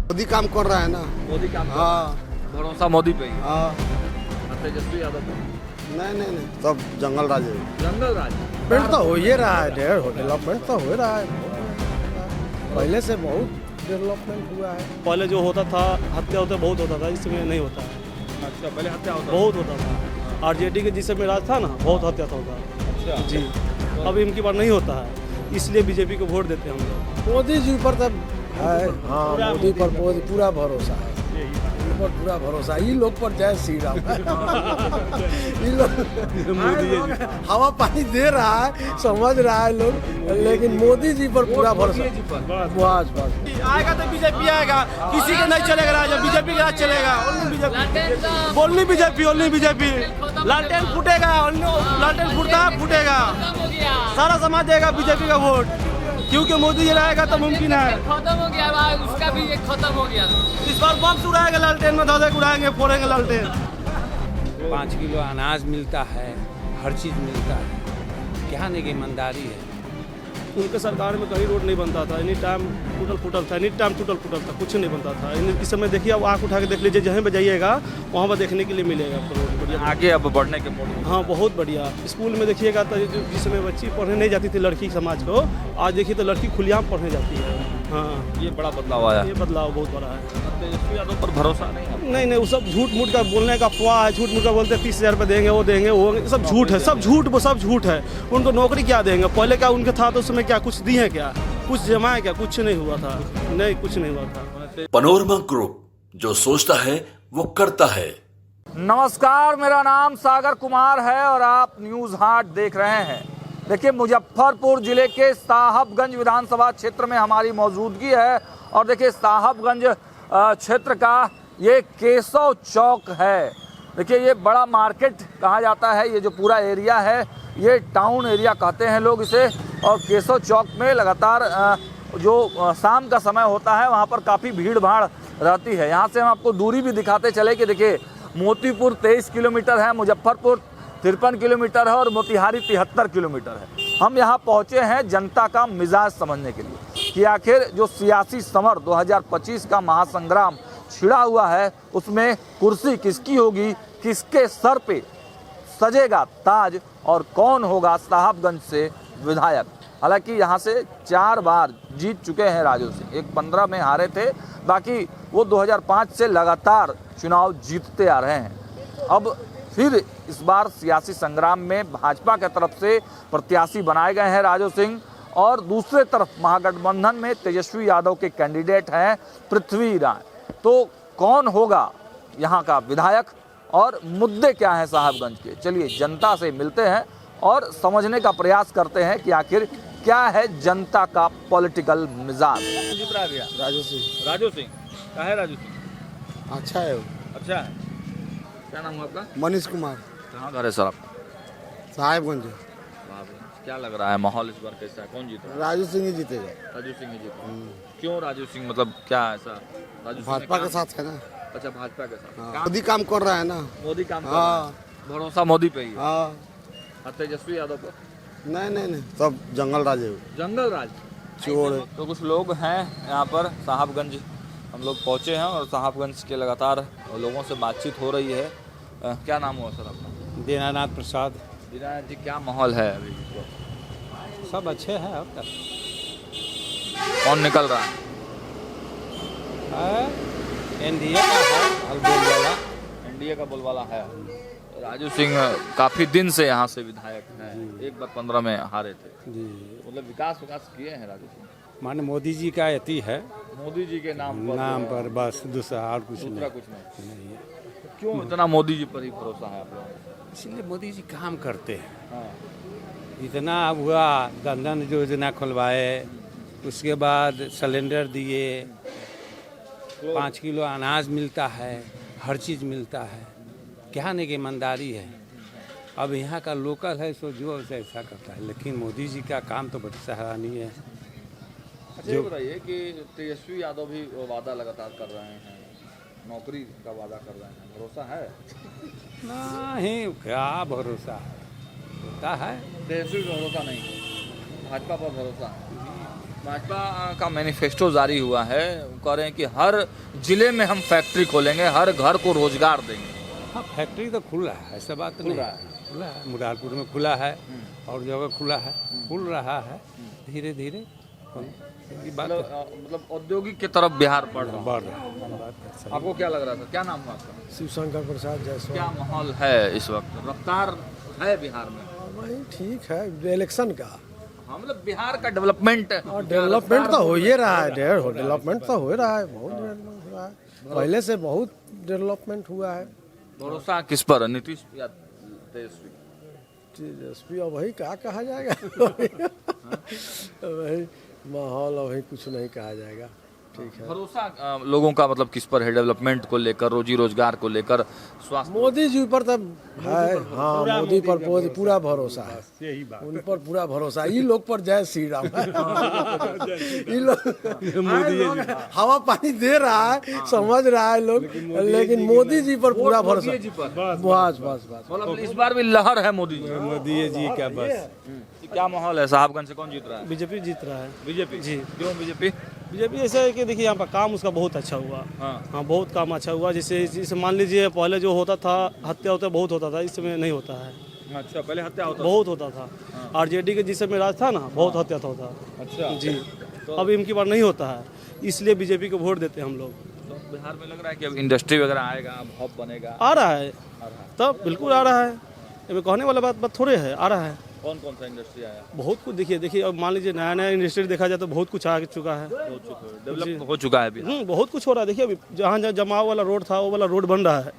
मोदी काम कर रहा है ना। मोदी काम कर रहा हाँ है। भरोसा मोदी पे ही। हाँ। और तेजस्वी यादव पे नहीं सब जंगल राज है। जंगल राज। डेवलपमेंट तो हो ही रहा है, डेवलपमेंट तो हो रहा है, पहले से बहुत डेवलपमेंट हुआ है। पहले जो होता था हत्या होता बहुत होता था, इस समय नहीं होता है। अच्छा, पहले हत्या होता बहुत होता था। आरजेडी के जिस समय राज था ना, बहुत हत्या होता था। अच्छा जी, अब इनकी बार नहीं होता है, इसलिए बीजेपी को वोट देते हैं हम लोग। मोदी जी पर तब है, हाँ मोदी पर पूरा भरोसा है, इन पर पूरा भरोसा। ये लोग पर जय श्री राम। ये लोग हवा पानी दे रहा है, समझ रहा है लोग, लेकिन मोदी जी पर पूरा भरोसा। बस बस आएगा तो बीजेपी आएगा, किसी के नहीं चलेगा राज, बीजेपी के राज चलेगा। Only BJP. लालटेन फूटेगा, लालटेन फूटेगा, सारा समाज देगा बीजेपी का वोट, क्योंकि मोदी जी रहेगा तो मुमकिन है। खत्म हो गया भाई, उसका भी एक खत्म हो गया। इस बार बम उड़ाएंगे लालटेन में, धोधे उड़ाएंगे, फोड़ेंगे लालटेन। 5 किलो अनाज मिलता है, हर चीज़ मिलता है, क्या नहीं कि ईमानदारी है। उनके सरकार में कहीं रोड नहीं बनता था, एनी टाइम टूटल फूटल था, कुछ नहीं बनता था। इस समय देखिए, अब आँख उठा के देख लीजिए, जहाँ पे जाइएगा वहाँ पर देखने के लिए मिलेगा आपको रोड बढ़िया। आगे अब बढ़ने के मोड़। हाँ बहुत बढ़िया। स्कूल में देखिएगा तो जिस समय बच्ची पढ़ने नहीं जाती थी, लड़की समाज को, आज देखिए तो लड़की खुलेआम पढ़ने जाती है। हाँ, ये बड़ा बदलाव आया। ये बदलाव बहुत बड़ा है। तेजस्वी यादव पर भरोसा नहीं है। नहीं वो सब झूठ मूठ का बोलने का अफवाह है, झूठ मूठ का बोलते हैं 30,000 रुपये देंगे, वो देंगे, वो सब झूठ है, सब झूठ है। उनको नौकरी क्या देंगे? पहले क्या उनके था तो उसमें क्या कुछ दिए, क्या कुछ जमाए, क्या कुछ नहीं हुआ था? नहीं, कुछ नहीं हुआ था। पनोरमा ग्रुप, जो सोचता है वो करता है। नमस्कार, मेरा नाम सागर कुमार है और आप न्यूज़ हाट देख रहे हैं। देखिए, मुजफ्फरपुर जिले के साहबगंज विधानसभा क्षेत्र में हमारी मौजूदगी है और देखिए साहबगंज क्षेत्र का ये केशव चौक है। देखिए, ये बड़ा मार्केट कहा जाता है, ये जो पूरा एरिया है ये टाउन एरिया कहते हैं लोग इसे। और केशव चौक में लगातार जो शाम का समय होता है वहाँ पर काफ़ी भीड़ भाड़ रहती है। यहाँ से हम आपको दूरी भी दिखाते चले कि देखिए, मोतीपुर 23 किलोमीटर है, मुजफ्फरपुर 53 किलोमीटर है और मोतिहारी 73 किलोमीटर है। हम यहाँ पहुँचे हैं जनता का मिजाज समझने के लिए कि आखिर जो सियासी समर 2025 का महासंग्राम छिड़ा हुआ है, उसमें कुर्सी किसकी होगी, किसके सर पे सजेगा ताज और कौन होगा साहबगंज से विधायक। हालांकि यहाँ से 4 बार जीत चुके हैं राजू सिंह, एक 15 में हारे थे, बाकी वो 2005 से लगातार चुनाव जीतते आ रहे हैं। अब फिर इस बार सियासी संग्राम में भाजपा की तरफ से प्रत्याशी बनाए गए हैं राजू सिंह और दूसरे तरफ महागठबंधन में तेजस्वी यादव के कैंडिडेट हैं पृथ्वी राय। तो कौन होगा यहाँ का विधायक और मुद्दे क्या हैं साहबगंज के? चलिए जनता से मिलते हैं और समझने का प्रयास करते हैं कि आखिर क्या है जनता का पॉलिटिकल मिजाज। जीत रहा भैया राजू सिंह। राजू सिंह क्या है? राजू सिंह अच्छा है वो। अच्छा है। क्या नाम है आपका? मनीष कुमार। कहाँ घर है सर आपका? साहेबगंज। वाह भैया, क्या लग रहा है माहौल इस बार कैसा है? कौन जीत रहा है? राजू सिंह ही जीतेगा। राजू सिंह ही जीत। क्यों राजू सिंह, मतलब क्या ऐसा? राजू सिंह भाजपा ने के साथ है ना। अच्छा, भाजपा के साथ हाँ। मोदी काम कर रहा है ना। मोदी काम कर रहा है। हाँ भरोसा मोदी पे ही है। हाँ। और तेजस्वी यादव पर नहीं सब जंगल राज है। जंगल राज चोर है। तो कुछ लोग हैं यहाँ पर साहबगंज, हम लोग पहुँचे हैं और साहबगंज के लगातार लोगों से बातचीत हो रही है। क्या नाम हुआ सर आपका? दीनानाथ प्रसाद। दीनानाथ जी, क्या माहौल है अभी? सब अच्छे हैं। अब तक कौन निकल रहा है? एनडीए का है बोलवाला। एनडीए का बोलवाला है। राजू सिंह काफी दिन से यहाँ से विधायक हैं, एक बार 15 में हारे थे जी। मतलब विकास किए हैं राजू सिंह? माने मोदी जी का अति है, मोदी जी के नाम पर बस, दूसरा और कुछ दूसरा नहीं। कुछ नहीं। क्यों इतना मोदी जी पर ही भरोसा है आप लोगों को? इसलिए मोदी जी काम करते हैं। हाँ। इतना हुआ, धन योजना खुलवाए, उसके बाद सिलेंडर दिए, 5 किलो अनाज मिलता है, हर चीज़ मिलता है, क्या नहीं कि ईमानदारी है। अब यहाँ का लोकल है सो जो ऐसा करता है, लेकिन मोदी जी का काम तो बड़ी सराहनीय है। अच्छा, ये बताइए कि तेजस्वी यादव भी वादा लगातार कर रहे हैं, नौकरी का वादा कर रहे हैं, भरोसा है? नहीं, क्या भरोसा होता है? तेजस्वी पर भरोसा नहीं, भाजपा पर भरोसा है। भाजपा का मैनिफेस्टो जारी हुआ है, कह रहे हैं कि हर जिले में हम फैक्ट्री खोलेंगे, हर घर को रोजगार देंगे। हाँ, फैक्ट्री तो खुला है, ऐसा बात तो नहीं है। खुला है, मुरारपुर में खुला है और जगह खुला है, खुल रहा है धीरे धीरे। ये बात मतलब औद्योगिक की तरफ बिहार बढ़ रहा है। बढ़ रहा है। आपको क्या लग रहा था, क्या नाम हुआ आपका? शिवशंकर प्रसाद जायसवाल। क्या माहौल है इस वक्त, रफ्तार है बिहार में? वही ठीक है इलेक्शन का। हाँ, मतलब बिहार का डेवलपमेंट और डेवलपमेंट तो हो ही रहा है, डेवलपमेंट तो हो रहा है, बहुत डेवलपमेंट हुआ है, पहले से बहुत डेवलपमेंट हुआ है। भरोसा किस पर, नीतीश या तेजस्वी? तेजस्वी अब वही क्या कहा जाएगा वही माहौल अभी कुछ नहीं कहा जाएगा। ठीक है, भरोसा लोगों का मतलब किस पर है, डेवलपमेंट को लेकर, रोजी रोजगार को लेकर, स्वास्थ्य? मोदी जी पर तब है। हाँ, मोदी पर पूरा भरोसा है, उन पर पूरा भरोसा है। ये लोग पर जय श्री राम ये लोग हवा पानी दे रहा है, समझ रहा है लोग, लेकिन मोदी जी पर पूरा भरोसा। बस बस बस, मतलब इस बार भी लहर है मोदी जी का बस। क्या माहौल है? साहबगंज से कौन जीत रहा है? बीजेपी जीत रहा है। बीजेपी जी। क्यों बीजेपी? बीजेपी ऐसा है कि देखिए यहाँ पर काम उसका बहुत अच्छा हुआ। हाँ, बहुत काम अच्छा हुआ। जैसे मान लीजिए पहले जो होता था, हत्या होता बहुत होता था, इस समय नहीं होता है। अच्छा, पहले हत्या होता बहुत होता था। आरजेडी के जिस समय राज था ना, बहुत हत्या होता। अच्छा जी, अब इनकी बार नहीं होता है, इसलिए बीजेपी को वोट देते हैं हम लोग। तो बिहार में लग रहा है कि अब इंडस्ट्री वगैरह आएगा, अब हब बनेगा। आ रहा है, तब बिल्कुल आ रहा है, इसमें कहने वाला बात थोड़े है, आ रहा है। कौन कौन सा इंडस्ट्री आया? बहुत कुछ देखिए अब मान लीजिए नया नया इंडस्ट्री देखा जाए तो बहुत कुछ आ चुका है, डेवलप हो चुका है बिहार। बहुत कुछ हो रहा है। देखिए अभी जहाँ जहाँ जमाव वाला रोड था, वो वाला रोड बन रहा है।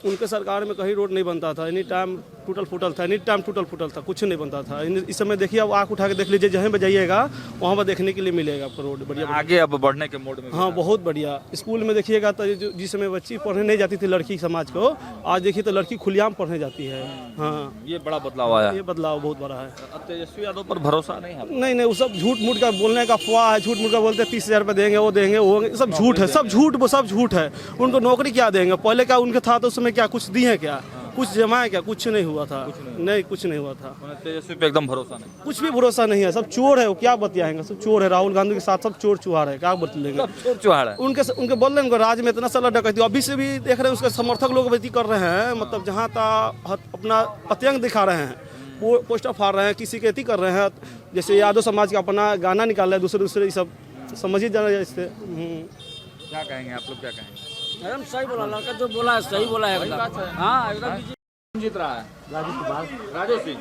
उनके सरकार में कहीं रोड नहीं बनता था, एनी टाइम टूटल फूटल था, एनी टाइम टूटल फूटल था, कुछ नहीं बनता था। इस समय देखिए, अब आँख उठा के देख लीजिए, जहाँ पे जाइएगा वहाँ पर देखने के लिए मिलेगा आपको रोड बढ़िया। आगे अब बढ़ने के मोड में। हाँ, बहुत बढ़िया। स्कूल में देखिएगा तो जिस समय बच्ची पढ़ने नहीं जाती थी, लड़की समाज को, आज देखिए तो लड़की खुलेआम पढ़ने जाती है। हाँ, ये बड़ा बदलाव आया। ये बदलाव बहुत बड़ा है। अब तेजस्वी यादव पर भरोसा नहीं है? नहीं, वो सब झूठ मूठ का बोलने का अफवाह है। झूठ मूठ का बोलते 30,000 रुपये देंगे, वो देंगे, वो सब झूठ है, सब झूठ है। उनको नौकरी क्या देंगे? पहले क्या उनके था तो उसमें क्या कुछ दिए क्या, कुछ जमा है क्या? कुछ नहीं हुआ था। नहीं, कुछ नहीं हुआ था। तेजस्वी पे एकदम भरोसा नहीं? कुछ भी भरोसा नहीं है, सब चोर है। वो क्या बतियाएंगे? सब चोर है। राहुल गांधी के साथ सब चोर चुहार है, क्या बतलेंगे? चोर चुहार है उनके बोल रहे हैं राज में इतना सारा डकैती, अभी से भी देख रहे हैं उसके समर्थक लोग बेइज्जती कर रहे हैं। मतलब जहाँ तक अपना अत्यंग दिखा रहे हैं, वो पोस्टर फाड़ रहे हैं, किसी की अति कर रहे हैं। जैसे यादव समाज का अपना गाना निकाल रहे हैं, दूसरे सब समझ ही जा रहे हैं इससे। क्या कहेंगे आप लोग, क्या कहेंगे? एकदम सही बोला, लड़का जो बोला है सही बोला है। हाँ, एकदम जीत रहा है। राजू कुमार, राजू सिंह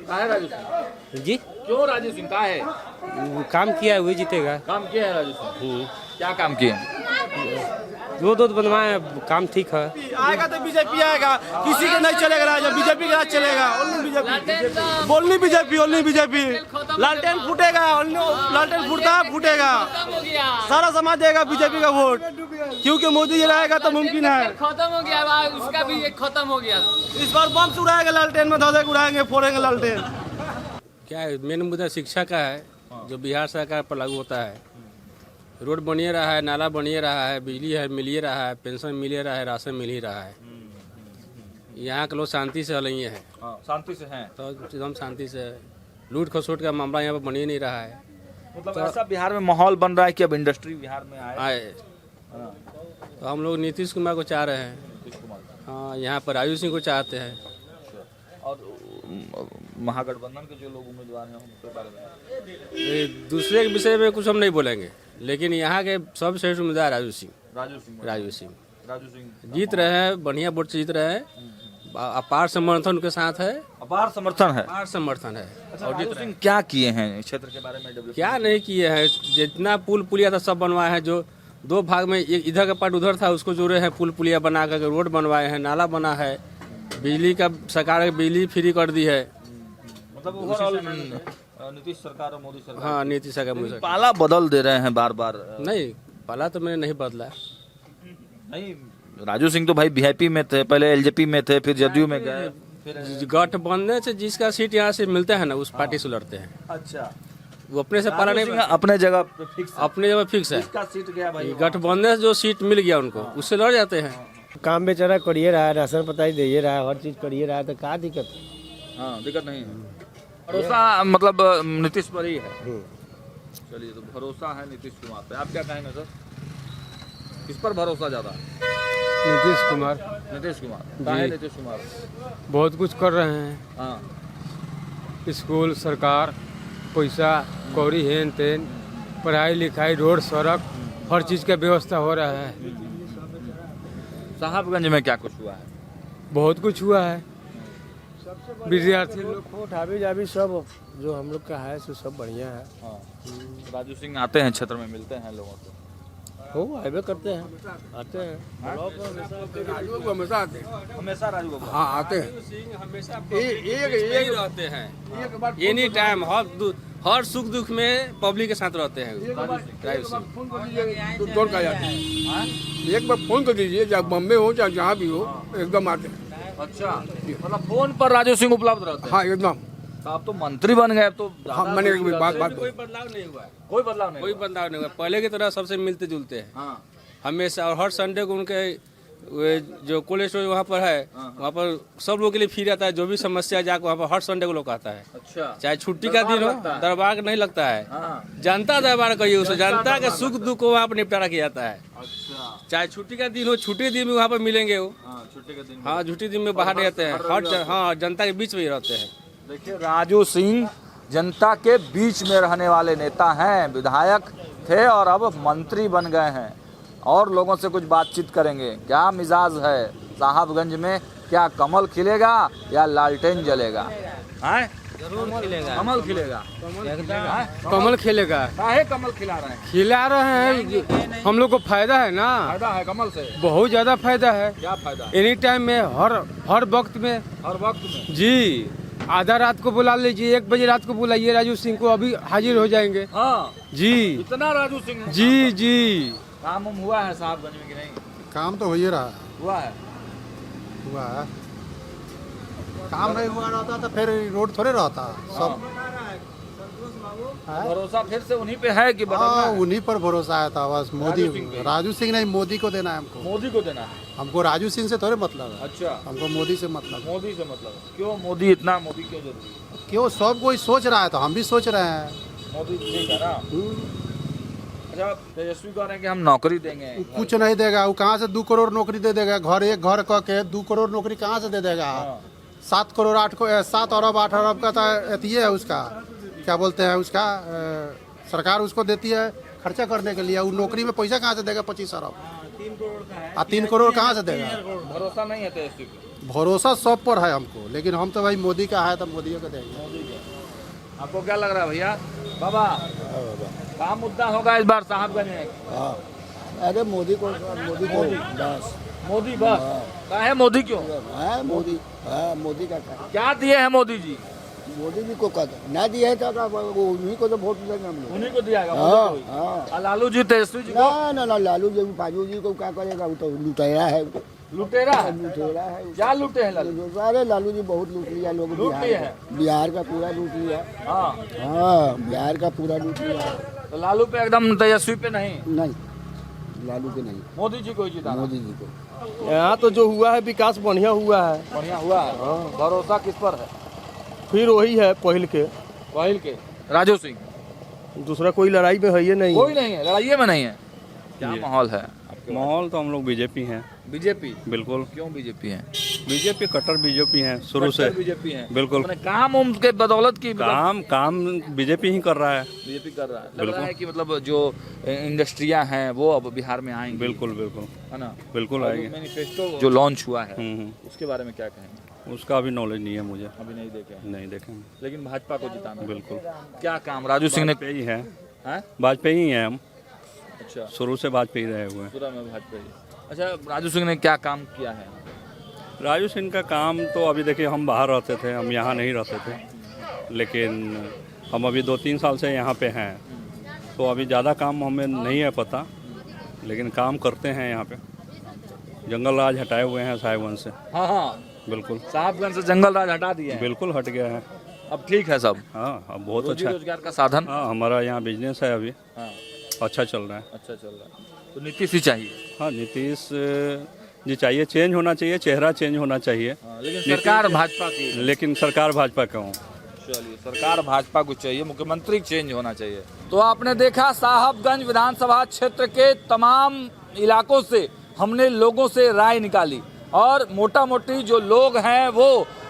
का है? राजू सिंह जी, क्यों राजू सिंह का है? काम किया है वही जीतेगा। काम किया है राजू सिंह? क्या काम किए? रोड बनवाए, काम ठीक है। आएगा तो बीजेपी आएगा, किसी के नहीं चलेगा राज, बीजेपी के राज चलेगा। ओनली बीजेपी, बोलनी बीजेपी, ओनली बीजेपी। लालटेन फूटेगा, लालटेन फूटेगा, सारा समाज देगा बीजेपी का वोट, क्योंकि मोदी जी रहेगा तो मुमकिन है। खत्म हो गया भाई, उसका भी एक खत्म हो गया। इस बार बम उड़ाएंगे, लालटेन में धोधे उड़ाएंगे, फोड़ेंगे लालटेन। क्या है, मेन मुद्दा शिक्षा का है, जो बिहार सरकार पर लागू होता है। रोड बनिए रहा है, नाला बनिए रहा है, बिजली है मिल ही रहा है, पेंशन मिल ही रहा है, राशन मिल ही रहा है। यहाँ के लोग शांति से हल हैं, शांति से हैं, तो एकदम शांति से। लूट खसोट का मामला यहाँ पर बन ही नहीं रहा है। मतलब ऐसा बिहार में माहौल बन रहा है कि अब इंडस्ट्री बिहार में आए। तो हम लोग नीतीश कुमार को चाह रहे हैं। हाँ, यहाँ पर राजू सिंह को चाहते हैं। और महागठबंधन के जो लोग उम्मीदवार हैं उनके बारे में दूसरे के विषय में कुछ हम नहीं बोलेंगे, लेकिन यहाँ के सबसे उम्मीदवार राजू सिंह जीत रहे हैं, बढ़िया वोट से जीत रहे हैं। अपार समर्थन के साथ है, अपार समर्थन है। अच्छा, और राजू सिंह क्या किए हैं क्षेत्र के बारे में? क्या नहीं किए हैं, जितना पुल पुलिया था सब बनवाए हैं। जो 2 भाग में एक इधर का पार्ट उधर था, उसको जोड़े हैं, पुल पुलिया बना कर रोड बनवाए हैं, नाला बना है, बिजली का सरकार बिजली फ्री कर दी है। मतलब नीतीश सरकार और मोदी सरकार। हाँ, नीतीश सरकार मोदी सरकार। पाला बदल दे रहे हैं बार बार। नहीं, पाला तो मैंने नहीं बदला। नहीं, राजू सिंह तो भाई वीआईपी में थे, पहले एलजेपी में थे, फिर जदयू में गए, फिर गठबंधन से जिसका सीट यहाँ से मिलता है ना, उस पार्टी से लड़ते हैं। अच्छा, वो अपने से पाला नहीं, अपने जगह फिक्स है। इसका सीट गया भाई, गठबंधन से जो सीट मिल गया उनको, उससे लड़ जाते हैं। काम बेचारा करिए रहा है, राशन पता ही दे रहा है, हर चीज करिए रहा है, तो क्या दिक्कत है? हाँ, दिक्कत नहीं है। भरोसा मतलब नीतीश पर ही है। चलिए, तो भरोसा है नीतीश कुमार पे। आप क्या कहेंगे सर, किस पर भरोसा ज़्यादा है? नीतीश कुमार नीतीश कुमार। काहे नीतीश कुमार? बहुत कुछ कर रहे हैं, हाँ, स्कूल सरकार पैसा कौड़ी हेन तेन, पढ़ाई लिखाई, रोड सड़क, हर चीज़ का व्यवस्था हो रहा है। साहबगंज में क्या कुछ हुआ है? बहुत कुछ हुआ है, विद्यार्थी लोग वोट हावी जावी सब जो हम लोग का है सो सब बढ़िया है। हाँ, राजू सिंह आते हैं क्षेत्र में, मिलते हैं लोगों से। हो आवे करते हैं, आते हैं, राजू को हमेशा आते हैं। हमेशा राजू बाबू। हाँ आते हैं, एक रहते हैं एनी टाइम, हर सुख दुख में पब्लिक के साथ रहते हैं। राजू सिंह दौड़ कर जाते हैं। एक बार फोन कर दीजिए, चाहे बम्बे हो चाहे जहाँ भी हो, एकदम आते हैं। अच्छा, मतलब फोन पर राजू सिंह उपलब्ध रहते हैं। हाँ एकदम। तो आप तो मंत्री बन गए, अब तो हाँ मैंने बात कोई बदलाव नहीं हुआ है, कोई बदलाव नहीं। कोई बदलाव नहीं हुआ। पहले की तरह सबसे मिलते जुलते हैं हाँ, हमेशा, और हर संडे को उनके जो कोल्ड स्टोर वहाँ पर है, वहाँ पर सब लोगों के लिए फ्री रहता है। जो भी समस्या जाकर वहाँ पर हर संडे को लोग आता है। अच्छा, चाहे छुट्टी का दिन हो, दरबार नहीं लगता है। हाँ, जनता दरबार कहिए उसे, जनता के सुख दुख को वहाँ पर निपटारा किया जाता है। अच्छा, चाहे छुट्टी का दिन हो, छुट्टी दिन में वहाँ पर मिलेंगे वो। हाँ, छुट्टी के दिन। हाँ, छुट्टी दिन में बाहर रहते हैं, हाँ जनता के बीच में ही रहते हैं। देखिए, राजू सिंह जनता के बीच में रहने वाले नेता हैं, विधायक थे और अब मंत्री बन गए हैं। और लोगों से कुछ बातचीत करेंगे। क्या मिजाज है साहबगंज में? क्या कमल खिलेगा या लालटेन जलेगा? हैं? जरूर खिलेगा, कमल खिलेगा। कमल खेलेगा। काहे कमल खिला रहे हैं? खिला रहे हैं, हम लोग को फायदा है ना, फायदा है कमल से। बहुत ज्यादा फायदा है। क्या फायदा? एनी टाइम में, हर वक्त में। हर वक्त में। जी, आधा रात को बुला लीजिए, 1 बजे रात को बुलाइए राजू सिंह को, अभी हाजिर हो जाएंगे। हाँ, जी इतना राजू सिंह। जी जी। काम उम हुआ है साहबगंज में कि नहीं? काम तो हो ही रहा है। हुआ है। हुआ है, काम नहीं हुआ रहता तो फिर रोड थोड़े रहता सब। भरोसा फिर से उन्हीं पे है कि बदलना हाँ, है? उन्हीं पर भरोसा है था बस। मोदी, राजू सिंह पे। राजू सिंह नहीं, मोदी को देना है हमको। मोदी को देना है। हमको राजू सिंह से थोड़े मतलब है, अच्छा, हमको मोदी से मतलब है। मोदी से मतलब है। क्यों मोदी, इतना मोदी क्यों जरूरी है? क्यों, सब कोई सोच रहा है तो हम भी सोच रहे हैं। मोदी ठीक है ना? अच्छा, तेजस्वी कह रहे हैं कि हम नौकरी देंगे। कुछ नहीं देगा वो, कहाँ से 2 करोड़ नौकरी दे देगा? एक घर कह के 2 करोड़ नौकरी कहाँ से दे देगा? 7 अरब 8 अरब का तो ये है उसका, क्या बोलते हैं उसका, सरकार उसको देती है खर्चा करने के लिए। वो नौकरी में पैसा कहाँ से देगा? 25 अरब। 3 करोड़ कहाँ से देगा? भरोसा नहीं है तेजस्वी पे। भरोसा सब पर है हमको, लेकिन हम तो भाई मोदी का है तो मोदी को देंगे। आपको क्या लग रहा है भैया? बाबा, क्या मुद्दा होगा इस बार साहबगंज में? अरे मोदी को बस, मोदी बस। क्या है मोदी क्यों? है मोदी, हाँ मोदी का क्या दिए हैं मोदी जी? मोदी जी को ना दिया है तो उन्हीं को तो वोट देंगे हम लोग। उन्हीं को दिया हाँ, मोदी को। हाँ। और लालू जी, तेजस्वी जी को? ना लालू जी पाजू जी को क्या करेगा? वो तो लुटेरा है, लुटेरा है। लुटेरा है। क्या लूटे हैं लालू? अरे लालू जी बहुत लूट लिया लोग, लूट लिए हैं? बिहार का पूरा लूट लिया। हाँ, हाँ, बिहार का पूरा लूट लिया। तो लालू पे एकदम, तेजस्वी पे नहीं? नहीं, लालू के नहीं, मोदी जी को ही जिताना। मोदी जी को। यहाँ तो जो हुआ है विकास बढ़िया हुआ है, बढ़िया हुआ है। भरोसा किस पर है? फिर वही है पहल के, वहील के राजू सिंह। दूसरा कोई लड़ाई में है ये नहीं। कोई नहीं है, लड़ाई में नहीं है। क्या माहौल है? माहौल तो हम लोग बीजेपी हैं। बीजेपी? बिल्कुल। क्यों बीजेपी है? बीजेपी कट्टर बीजेपी हैं शुरू से। बीजेपी है बिल्कुल। काम उम के बदौलत की काम बीजेपी ही कर रहा है। बीजेपी कर रहा है। लग रहा है कि मतलब जो इंडस्ट्रियां हैं वो अब बिहार में आएंगी। बिल्कुल बिल्कुल, है ना? बिल्कुल आएगी। मैनिफेस्टो जो लॉन्च हुआ है उसके बारे में क्या कहेंगे? उसका अभी नॉलेज नहीं है मुझे, अभी नहीं देखे। नहीं देखे। लेकिन भाजपा को जिताना। बिल्कुल। क्या काम राजू सिंह ने? ही है, हैं? वाजपेयी ही हैं हम, अच्छा, शुरू से वाजपेयी रहे हुए हैं। पूरा में भाजपा। अच्छा, राजू सिंह ने क्या काम किया है? राजू सिंह का काम तो अभी देखिए, हम बाहर रहते थे, हम यहाँ नहीं रहते थे, लेकिन हम अभी 2-3 साल से यहाँ पे हैं, तो अभी ज़्यादा काम हमें नहीं है पता, लेकिन काम करते हैं यहाँ पे। जंगल राज हटाए हुए हैं साहिबगंज से। हाँ हाँ, बिल्कुल। साहबगंज से जंगल राज हटा दिए हैं। बिल्कुल हट गया है, अब ठीक है सब। हाँ अब बहुत अच्छा। रोजगार का साधन। हाँ, हमारा यहाँ बिजनेस है अभी। हाँ, अच्छा चल रहा है। अच्छा चल रहा है। तो नीतीश ही चाहिए। हाँ, नीतीश जी चाहिए, चेंज होना चाहिए, चेहरा चेंज होना चाहिए। लेकिन सरकार भाजपा की। लेकिन सरकार भाजपा का हूँ। चलिए, सरकार भाजपा को चाहिए, मुख्यमंत्री चेंज होना चाहिए। तो आपने देखा साहबगंज विधानसभा क्षेत्र के तमाम इलाकों से हमने लोगों से राय निकाली और मोटा मोटी जो लोग हैं वो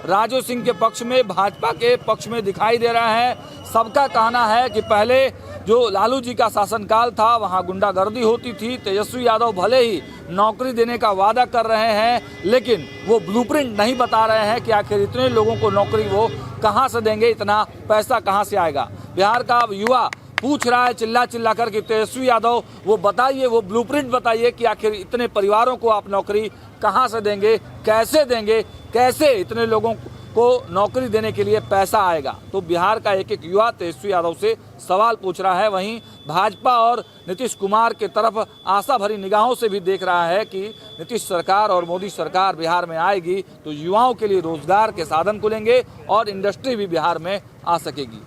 राजू सिंह के पक्ष में, भाजपा के पक्ष में दिखाई दे रहा है। सबका कहना है कि पहले जो लालू जी का शासनकाल था वहाँ गुंडागर्दी होती थी। तेजस्वी यादव भले ही नौकरी देने का वादा कर रहे हैं लेकिन वो ब्लूप्रिंट नहीं बता रहे हैं कि आखिर इतने लोगों को नौकरी वो कहाँ से देंगे, इतना पैसा कहाँ से आएगा। बिहार का युवा पूछ रहा है चिल्ला चिल्ला कर कि तेजस्वी यादव वो बताइए, वो ब्लूप्रिंट बताइए कि आखिर इतने परिवारों को आप नौकरी कहां से देंगे, कैसे इतने लोगों को नौकरी देने के लिए पैसा आएगा। तो बिहार का एक एक युवा तेजस्वी यादव से सवाल पूछ रहा है। वहीं भाजपा और नीतीश कुमार के तरफ आशा भरी निगाहों से भी देख रहा है कि नीतीश सरकार और मोदी सरकार बिहार में आएगी तो युवाओं के लिए रोजगार के साधन खुलेंगे और इंडस्ट्री भी बिहार में आ सकेगी।